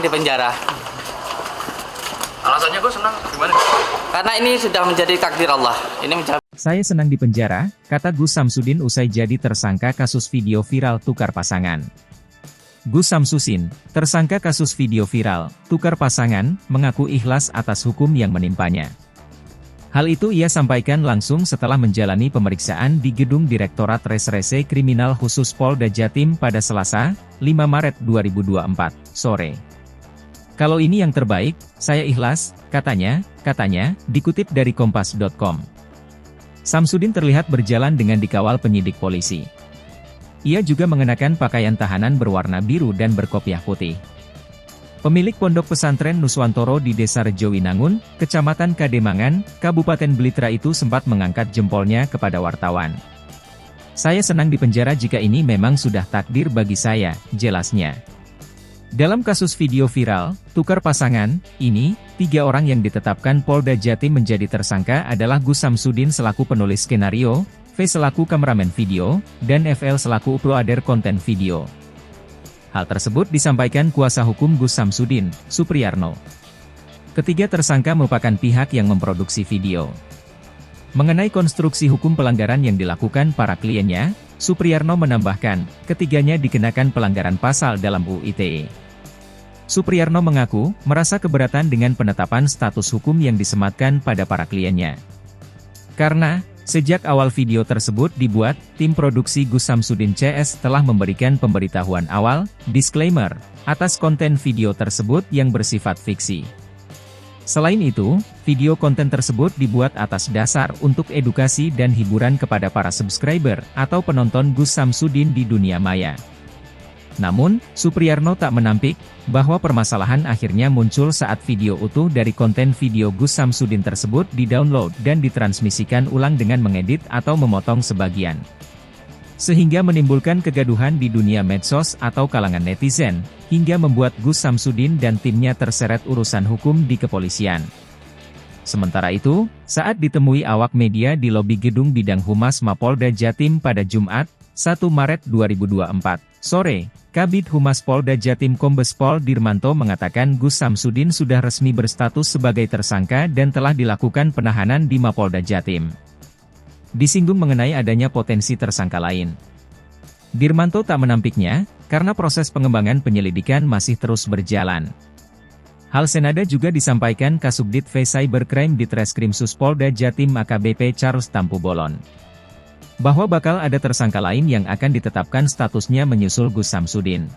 di penjara. Alasannya gue senang gimana? Karena ini sudah menjadi takdir Allah. Ini menjadi... Saya senang di penjara, kata Gus Samsudin usai jadi tersangka kasus video viral tukar pasangan. Gus Samsudin, tersangka kasus video viral tukar pasangan, mengaku ikhlas atas hukum yang menimpanya. Hal itu ia sampaikan langsung setelah menjalani pemeriksaan di Gedung Direktorat Reserse Kriminal Khusus Polda Jatim pada Selasa, 5 Maret 2024, sore. Kalau ini yang terbaik, saya ikhlas, katanya, dikutip dari kompas.com. Samsudin terlihat berjalan dengan dikawal penyidik polisi. Ia juga mengenakan pakaian tahanan berwarna biru dan berkopiah putih. Pemilik pondok pesantren Nuswantoro di Desa Rejowinangun, Kecamatan Kademangan, Kabupaten Blitra itu sempat mengangkat jempolnya kepada wartawan. Saya senang di penjara jika ini memang sudah takdir bagi saya, jelasnya. Dalam kasus video viral, tukar pasangan, ini, 3 orang yang ditetapkan Polda Jatim menjadi tersangka adalah Gus Samsudin selaku penulis skenario, V selaku kameramen video, dan FL selaku uploader konten video. Hal tersebut disampaikan kuasa hukum Gus Samsudin, Supriyarno. Ketiga tersangka merupakan pihak yang memproduksi video. Mengenai konstruksi hukum pelanggaran yang dilakukan para kliennya, Supriyarno menambahkan, ketiganya dikenakan pelanggaran pasal dalam UU ITE. Supriyarno mengaku, merasa keberatan dengan penetapan status hukum yang disematkan pada para kliennya. Karena, sejak awal video tersebut dibuat, tim produksi Gus Samsudin CS telah memberikan pemberitahuan awal, disclaimer, atas konten video tersebut yang bersifat fiksi. Selain itu, video konten tersebut dibuat atas dasar untuk edukasi dan hiburan kepada para subscriber atau penonton Gus Samsudin di dunia maya. Namun, Supriyarno tak menampik bahwa permasalahan akhirnya muncul saat video utuh dari konten video Gus Samsudin tersebut di-download dan ditransmisikan ulang dengan mengedit atau memotong sebagian. Sehingga menimbulkan kegaduhan di dunia medsos atau kalangan netizen, hingga membuat Gus Samsudin dan timnya terseret urusan hukum di kepolisian. Sementara itu, saat ditemui awak media di lobi Gedung Bidang Humas Mapolda Jatim pada Jumat, 1 Maret 2024, sore, Kabid Humas Polda Jatim Kombes Pol Dirmanto mengatakan Gus Samsudin sudah resmi berstatus sebagai tersangka dan telah dilakukan penahanan di Mapolda Jatim. Disinggung mengenai adanya potensi tersangka lain. Dirmanto tak menampiknya, karena proses pengembangan penyelidikan masih terus berjalan. Hal senada juga disampaikan Kasubdit V Cybercrime Ditreskrim Suspolda Jatim AKBP Charles Tampu Bolon. Bahwa bakal ada tersangka lain yang akan ditetapkan statusnya menyusul Gus Samsudin.